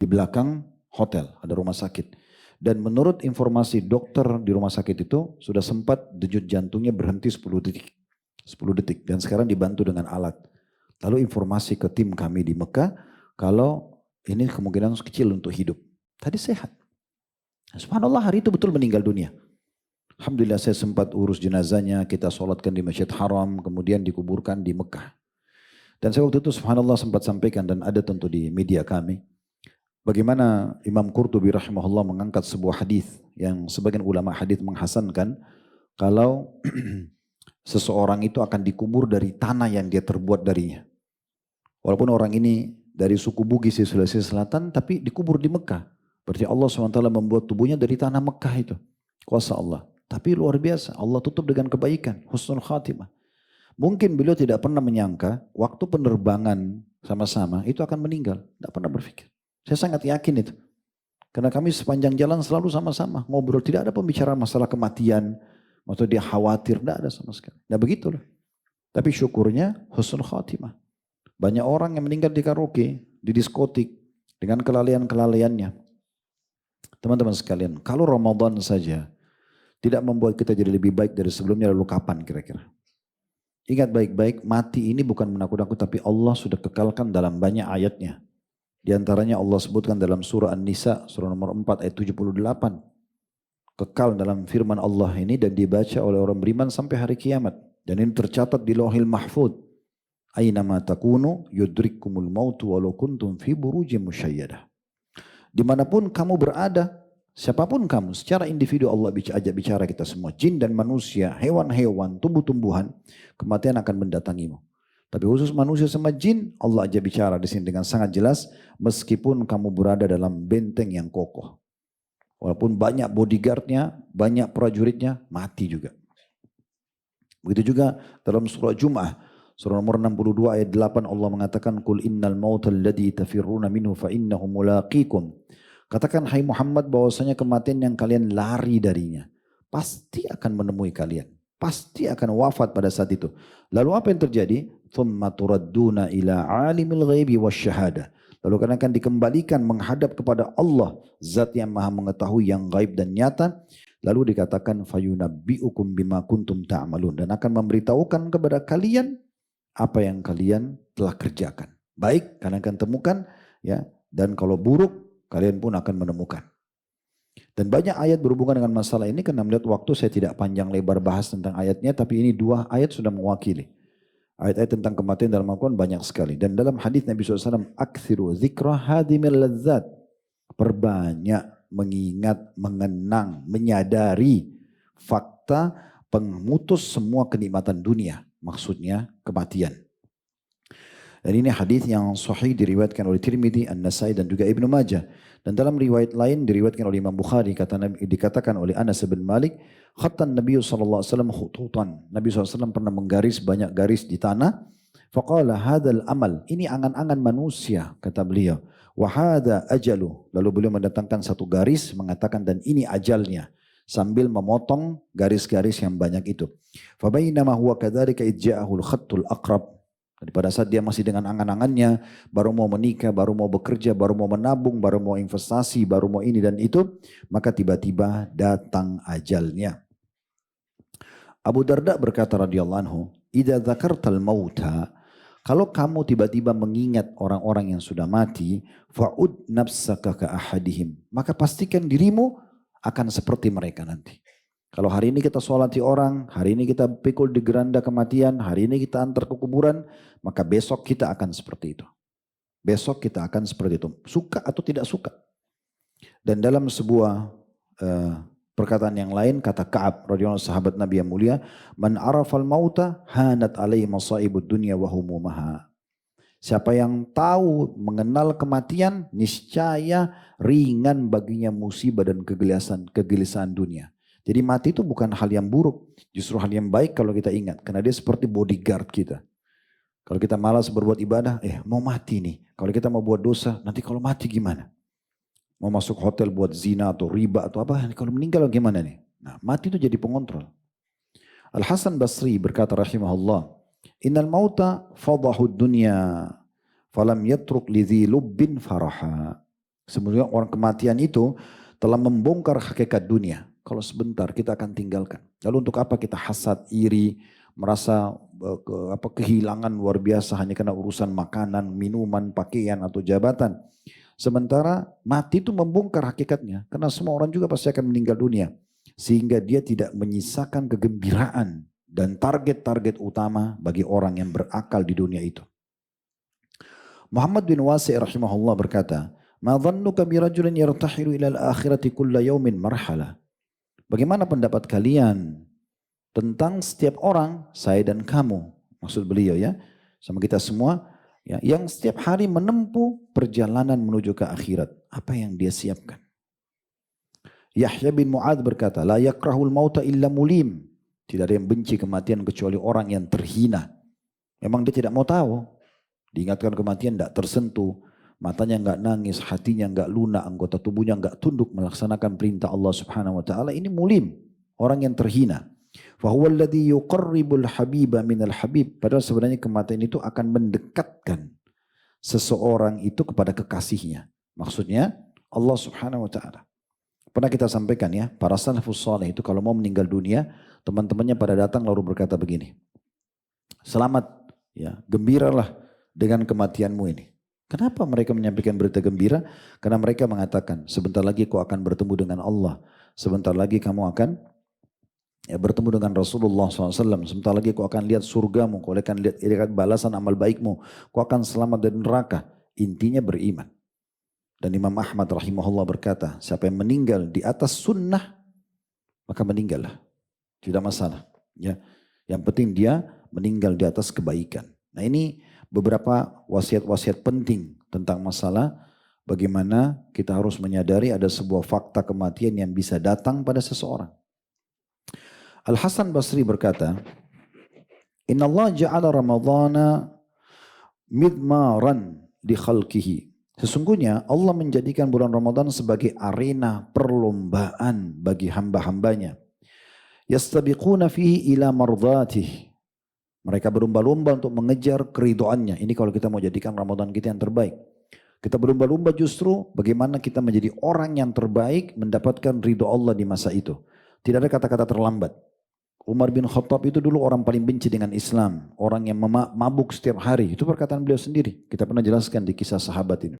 Di belakang hotel ada rumah sakit. Dan menurut informasi dokter di rumah sakit itu sudah sempat denyut jantungnya berhenti 10 detik. 10 detik dan sekarang dibantu dengan alat. Lalu informasi ke tim kami di Mekah kalau ini kemungkinan kecil untuk hidup. Tadi sehat. Subhanallah hari itu betul meninggal dunia. Alhamdulillah saya sempat urus jenazahnya, kita sholatkan di Masjid Haram, kemudian dikuburkan di Mekah. Dan saya waktu itu subhanallah sempat sampaikan dan ada tentu di media kami. Bagaimana Imam Qurtubi rahimahullah mengangkat sebuah hadis yang sebagian ulama hadis menghasankan kalau seseorang itu akan dikubur dari tanah yang dia terbuat darinya. Walaupun orang ini dari suku Bugis di Sulawesi Selatan tapi dikubur di Mekah. Berarti Allah SWT membuat tubuhnya dari tanah Mekah itu. Kuasa Allah. Tapi luar biasa, Allah tutup dengan kebaikan, husnul khatimah. Mungkin beliau tidak pernah menyangka waktu penerbangan sama-sama itu akan meninggal. Tidak pernah berpikir. Saya sangat yakin itu. Karena kami sepanjang jalan selalu sama-sama ngobrol. Tidak ada pembicaraan masalah kematian. Atau dia khawatir, tidak ada sama sekali. Nah begitulah. Tapi syukurnya husnul khatimah. Banyak orang yang meninggal di karaoke, di diskotik. Dengan kelalaian-kelalaiannya. Teman-teman sekalian, kalau Ramadan saja tidak membuat kita jadi lebih baik dari sebelumnya, lalu kapan kira-kira? Ingat baik-baik, mati ini bukan menakut-nakut, tapi Allah sudah kekalkan dalam banyak ayatnya. Di antaranya Allah sebutkan dalam surah An-Nisa, surah nomor 4 ayat 78. Kekal dalam firman Allah ini dan dibaca oleh orang beriman sampai hari kiamat. Dan ini tercatat di Lauhil Mahfuz. Aynama takunu yudrikkumul mautu walau kuntum fi burujim musyayyadah. Dimanapun kamu berada, siapapun kamu, secara individu Allah ajak bicara kita semua. Jin dan manusia, hewan-hewan, tumbuh-tumbuhan, kematian akan mendatangimu. Tapi khusus manusia sama jin, Allah ajak bicara di sini dengan sangat jelas. Meskipun kamu berada dalam benteng yang kokoh. Walaupun banyak bodyguardnya, banyak prajuritnya, mati juga. Begitu juga dalam surah Jum'ah. Surah nomor 62 ayat 8 Allah mengatakan Qul innal mautal ladzi tafirruna minhu fa innahu mulaqikum. Katakan hai Muhammad bahwasanya kematian yang kalian lari darinya pasti akan menemui kalian. Pasti akan wafat pada saat itu. Lalu apa yang terjadi? Thumma turadduna ila alimil ghaibi wasyahadah. Lalu kalian akan dikembalikan menghadap kepada Allah, zat yang maha mengetahui yang gaib dan nyata. Lalu dikatakan fayunabbi'ukum bima kuntum ta'malun, dan akan memberitahukan kepada kalian apa yang kalian telah kerjakan. Baik, kalian akan temukan, ya. Dan kalau buruk, kalian pun akan menemukan. Dan banyak ayat berhubungan dengan masalah ini, karena melihat waktu saya tidak panjang lebar bahas tentang ayatnya, tapi ini 2 ayat sudah mewakili. Ayat-ayat tentang kematian dalam Al-Quran banyak sekali. Dan dalam hadis Nabi SAW, akthiru dzikra hadimil ladzat. Perbanyak mengingat, mengenang, menyadari fakta pemutus semua kenikmatan dunia. Maksudnya kematian. Dan ini hadis yang sahih diriwayatkan oleh Tirmidzi, An-Nasai dan juga Ibnu Majah. Dan dalam riwayat lain diriwayatkan oleh Imam Bukhari, dikatakan oleh Anas bin Malik, khattan Nabi sallallahu alaihi wasallam khututan. Nabi SAW pernah menggaris banyak garis di tanah. Faqala hadzal amal, ini angan-angan manusia kata beliau. Wa hadza ajalu. Lalu beliau mendatangkan satu garis mengatakan dan ini ajalnya, sambil memotong garis-garis yang banyak itu. Fa bainama huwa kadzalika idja'ahul khattul aqrab. Pada saat dia masih dengan angan-angannya, baru mau menikah, baru mau bekerja, baru mau menabung, baru mau investasi, baru mau ini dan itu, maka tiba-tiba datang ajalnya. Abu Darda berkata radhiyallahu anhu, "Idza dzakartal mauta," kalau kamu tiba-tiba mengingat orang-orang yang sudah mati, fa'ud nafsaka ka ahadihim, maka pastikan dirimu akan seperti mereka nanti. Kalau hari ini kita sholati orang, hari ini kita pikul di geranda kematian, hari ini kita antar ke kuburan, maka besok kita akan seperti itu. Besok kita akan seperti itu. Suka atau tidak suka. Dan dalam sebuah perkataan yang lain, kata Ka'ab radhiyallahu anhu, sahabat Nabi yang mulia, man arafal mauta hanat alaihi masaibud dunya wa humumaha. Siapa yang tahu mengenal kematian, niscaya ringan baginya musibah dan kegelisahan dunia. Jadi mati itu bukan hal yang buruk, justru hal yang baik kalau kita ingat. Karena dia seperti bodyguard kita. Kalau kita malas berbuat ibadah, mau mati nih. Kalau kita mau buat dosa, nanti kalau mati gimana? Mau masuk hotel buat zina atau riba atau apa, kalau meninggal gimana nih? Nah, mati itu jadi pengontrol. Al-Hasan Basri berkata rahimahullah, innal mauta fadahud dunya, falam yatruk lidhi lubbin faraha. Sebenarnya orang kematian itu telah membongkar hakikat dunia. Kalau sebentar kita akan tinggalkan. Lalu untuk apa kita hasad, iri, merasa kehilangan luar biasa hanya karena urusan makanan, minuman, pakaian atau jabatan. Sementara mati itu membongkar hakikatnya. Karena semua orang juga pasti akan meninggal dunia. Sehingga dia tidak menyisakan kegembiraan dan target-target utama bagi orang yang berakal di dunia itu. Muhammad bin Wasi' rahimahullah berkata, "Ma dhannuka bi rajulin yartahilu ila al-akhirati kulla yawmin marhala." Bagaimana pendapat kalian tentang setiap orang, saya dan kamu, maksud beliau ya, sama kita semua, ya, yang setiap hari menempuh perjalanan menuju ke akhirat. Apa yang dia siapkan? Yahya bin Mu'adz berkata, "La yakrahul mauta illa mulim." Tidak ada yang benci kematian kecuali orang yang terhina. Memang dia tidak mau tahu. Diingatkan kematian tidak tersentuh. Matanya enggak nangis, hatinya enggak lunak, anggota tubuhnya enggak tunduk melaksanakan perintah Allah Subhanahu wa taala. Ini mulim, orang yang terhina. Fa huwa alladhi yuqarribul habiba minal habib. Padahal sebenarnya kematian itu akan mendekatkan seseorang itu kepada kekasihnya. Maksudnya Allah Subhanahu wa taala. Pernah kita sampaikan ya, para salafus saleh itu kalau mau meninggal dunia, teman-temannya pada datang lalu berkata begini, "Selamat, ya, gembiralah dengan kematianmu ini." Kenapa mereka menyampaikan berita gembira? Karena mereka mengatakan, sebentar lagi kau akan bertemu dengan Allah. Sebentar lagi kamu akan bertemu dengan Rasulullah SAW. Sebentar lagi kau akan lihat surgamu. Kau akan lihat balasan amal baikmu. Kau akan selamat dari neraka. Intinya beriman. Dan Imam Ahmad rahimahullah berkata, siapa yang meninggal di atas sunnah, maka meninggallah. Tidak masalah. Ya. Yang penting dia meninggal di atas kebaikan. Nah ini beberapa wasiat-wasiat penting tentang masalah bagaimana kita harus menyadari ada sebuah fakta kematian yang bisa datang pada seseorang. Al-Hasan Basri berkata, "Inna Allah ja'ala Ramadhana midmaran di khalqihi." Sesungguhnya Allah menjadikan bulan Ramadan sebagai arena perlombaan bagi hamba-hambanya. Yastabiquna fihi ila mardhatih. Mereka berlomba-lomba untuk mengejar keridhoannya. Ini kalau kita mau jadikan Ramadan kita yang terbaik. Kita berlomba-lomba justru bagaimana kita menjadi orang yang terbaik mendapatkan ridho Allah di masa itu. Tidak ada kata-kata terlambat. Umar bin Khattab itu dulu orang paling benci dengan Islam. Orang yang mabuk setiap hari. Itu perkataan beliau sendiri. Kita pernah jelaskan di kisah sahabat ini.